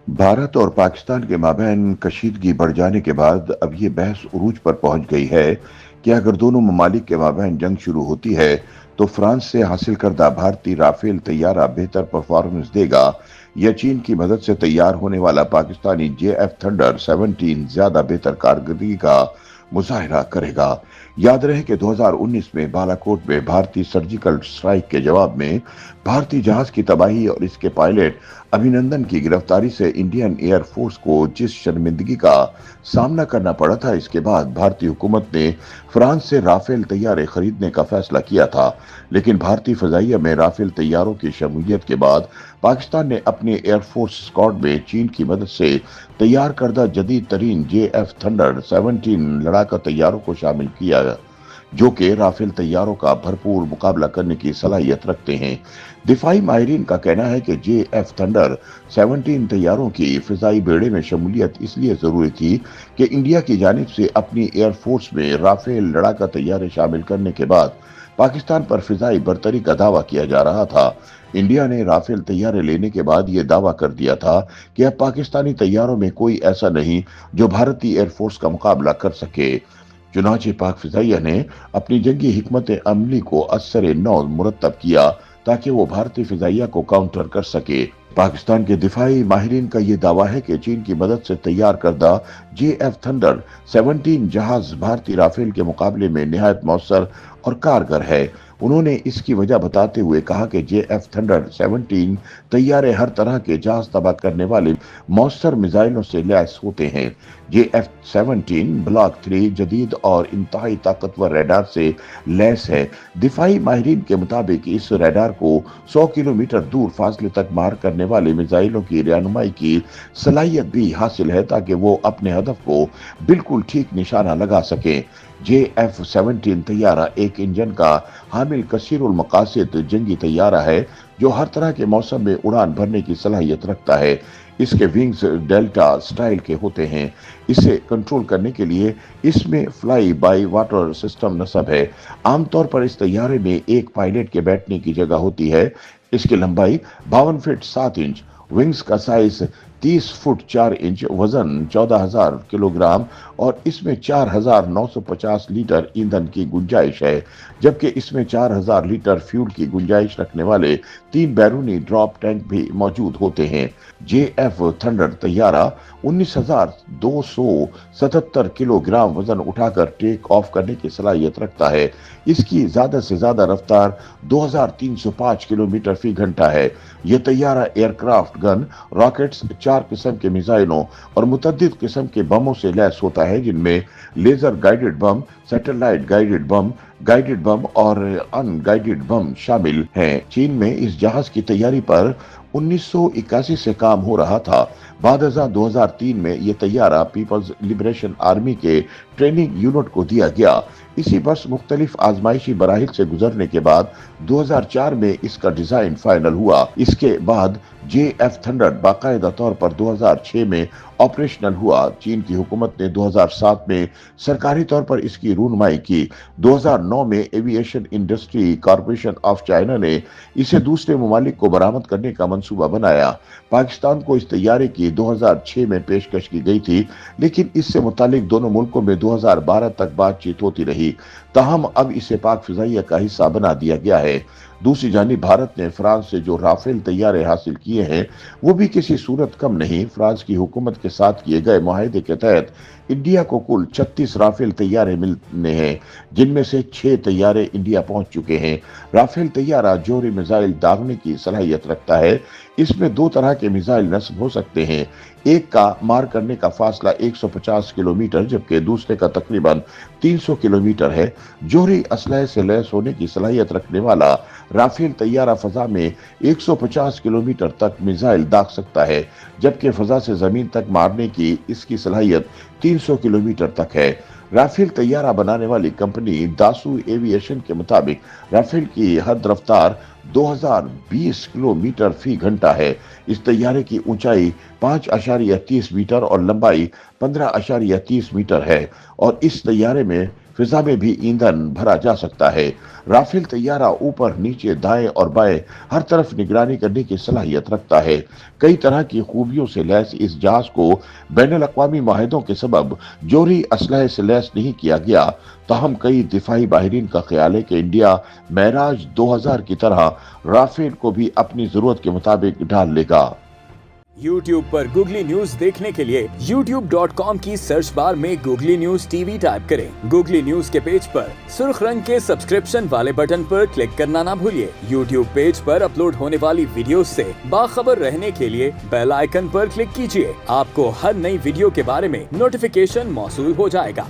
भारत और पाकिस्तान के माबैन कशीदगी बढ़ जाने के बाद अब ये बहस उरूज पर पहुंच गई है कि अगर दोनों ममालिक के माबैन जंग शुरू होती है तो फ्रांस से हासिल करदा भारतीय राफेल तैयारा बेहतर परफॉर्मेंस देगा या चीन की मदद से तैयार होने वाला पाकिस्तानी JF थंडर 17 ज्यादा बेहतर कारकर्दगी का मुजाहरा करेगा। याद रहे कि 2019 में बालाकोट में भारतीय सर्जिकल स्ट्राइक के जवाब में भारतीय जहाज की तबाही और इसके पायलट अभिनंदन की गिरफ्तारी से इंडियन एयर फोर्स को जिस शर्मिंदगी का सामना करना पड़ा था, इसके बाद भारतीय हुकूमत ने फ्रांस से राफेल तैयारे खरीदने का फैसला किया था। लेकिन भारतीय फजाइया में राफेल तैयारों की शमूलियत के बाद पाकिस्तान ने अपने एयरफोर्स स्क्वाड में चीन की मदद से तैयार करदा जदीद तरीन JF थंडर 17 लड़ाका तैयारों को शामिल किया, जो कि राफेल तैयारों का भरपूर मुकाबला करने की सलाहियत रखते हैं। दिफाई माहिरीन का कहना है कि JF थंडर 17 तैयारों की फिजाई बेड़े में शमूलियत इसलिए जरूरी थी कि इंडिया की जानिब से अपनी एयरफोर्स में राफेल लड़ाका तैयारे शामिल करने के बाद पाकिस्तान पर फिजाई बरतरी का दावा किया जा रहा था। इंडिया ने राफेल तैयारे लेने के बाद यह दावा कर दिया था कि अब पाकिस्तानी तैयारों में कोई ऐसा नहीं जो भारतीय एयरफोर्स का मुकाबला कर सके। चुनाचे पाक फिजाइया ने अपनी जंगी हिकमत अमली को असर नौ मुरतब किया ताकि वो भारतीय फिजाइया को काउंटर कर सके। पाकिस्तान के दिफाई माहिरीन का ये दावा है कि चीन की मदद से तैयार करदा JF थंडर 17 जहाज भारतीय राफेल के मुकाबले में निहायत मौसर और कारगर है। उन्होंने इसकी वजह बताते हुए कहा कि JF थंडर 17 तैयारे हर तरह के जहाज तबाह करने वाले मौसर मिसाइलों से लैस होते हैं। JF 17 ब्लॉक 3 जदीद और इंतहाई ताकतवर रडार से लैस है। दिफाई माहिरीन के मुताबिक इस रडार को 100 किलोमीटर दूर फासले तक मार करने वाले मिसाइलों की रहनुमाई की सलाहियत भी हासिल है ताकि वो अपने हदफ को बिल्कुल ठीक निशाना लगा सके। JF 17 तैयारा एक इंजन का हामिल कसीरुल मकासिद जंगी तैयारा है जो हर तरह के मौसम में उड़ान भरने की सलाहियत रखता है। इसके विंग्स डेल्टा स्टाइल के होते हैं। इसे कंट्रोल करने के लिए इसमें फ्लाई बाय वाटर सिस्टम नस्ब है। आमतौर पर इस तैयारे में एक पायलट के बैठने की जगह होती है। इसकी लंबाई 52 फीट 7 इंच, विंग्स का साइज 30 फुट 4 इंच, वजन 14,000 किलोग्राम और इसमें 4,950 लीटर ईंधन की गुंजाइश है, जबकि इसमें 4,000 लीटर फ्यूल की गुंजाइश रखने वाले 3 बैरूनी ड्रॉप टैंक भी मौजूद होते हैं। JF थंडर तैयारा 19,277 किलोग्राम वजन उठाकर टेक ऑफ करने की सलाहियत रखता है। इसकी ज्यादा से ज्यादा रफ्तार 2,305 किलोमीटर फी घंटा है। यह तैयारा एयरक्राफ्ट गन, रॉकेट्स, 4 किस्म के मिसाइलों और मुतद्दिद किस्म के बमों से लैस होता है, जिनमें laser guided bomb, satellite guided bomb और अनगाइडेड बम शामिल हैं। चीन में इस जहाज की तैयारी पर 1981 से काम हो रहा था। बाद 2003 में यह तैयारा पीपल्स लिबरेशन आर्मी के ट्रेनिंग यूनिट को दिया गया। इसी वर्ष मुख्तलिफ आजमाइशी मराहिल से गुजरने के बाद 2004 में इसका डिजाइन फाइनल हुआ। इसके बाद JF थंडर बाकायदा तौर पर 2006 में ऑपरेशनल हुआ। चीन की हुकूमत ने 2007 में सरकारी तौर पर इसकी रूनुमाई की। 2009 में aviation industry corporation of China ने इसे दूसरे ममालिक को बरामद करने का मंसूबा बनाया। पाकिस्तान को इस तैयारे की 2006 में पेशकश की गई थी, लेकिन इससे मुतालिक दोनों मुल्कों में 2012 तक बातचीत होती रही। ताहम अब इसे पाक फिजाइया का हिस्सा बना दिया गया है। दूसरी जानिब भारत ने फ्रांस से जो राफेल तैयारे हासिल किए हैं वो भी किसी सूरत कम नहीं। फ्रांस की हुकूमत के साथ किए गए मुआहदे के तहत इंडिया को कुल 36 राफेल तैयारे मिलने हैं, जिनमें से 6 तैयारे इंडिया पहुंच चुके हैं। राफेल तैयारा जोहरी मिसाइल दागने की सलाहियत रखता है। इसमें 2 तरह के मिसाइल नस्ब हो सकते हैं। एक का मार करने का फासला 150 किलोमीटर जबकि दूसरे का तकरीबन 300 किलोमीटर है। जोहरी असलहे से लैस होने की सलाहियत रखने वाला राफेल तैयारा फजा में 150 किलोमीटर तक मिसाइल दाग सकता है, जबकि फजा से जमीन तक मारने की इसकी सलाहियत 300 किलोमीटर तक है। राफेल तैयारा बनाने वाली कंपनी दासू एविएशन के मुताबिक राफेल की हद रफ्तार 2020 किलोमीटर फी घंटा है। इस तैयारे की ऊंचाई 5.30 मीटर और लंबाई 15.30 मीटर है और इस तैयारे में फिजा में भी ईंधन भरा जा सकता है। राफेल तैयारा ऊपर, नीचे, दाएं और बाएं हर तरफ निगरानी करने की सलाहियत रखता है। कई तरह की खूबियों से लैस इस जहाज को बैनुल-अक़वामी मुआहदों के सबब जोहरी असलहे से लैस नहीं किया गया। ताहम कई दिफाई माहिरीन का ख्याल है कि इंडिया मेराज 2000 की तरह राफेल को भी अपनी जरूरत के मुताबिक ढाल लेगा। YouTube पर गूगली न्यूज देखने के लिए youtube.com की सर्च बार में गूगली न्यूज टीवी टाइप करें। गूगली न्यूज के पेज पर सुर्ख रंग के सब्सक्रिप्शन वाले बटन पर क्लिक करना ना भूलिए। YouTube पेज पर अपलोड होने वाली वीडियोस से बाखबर रहने के लिए बेल आइकन पर क्लिक कीजिए। आपको हर नई वीडियो के बारे में नोटिफिकेशन मौसूल हो जाएगा।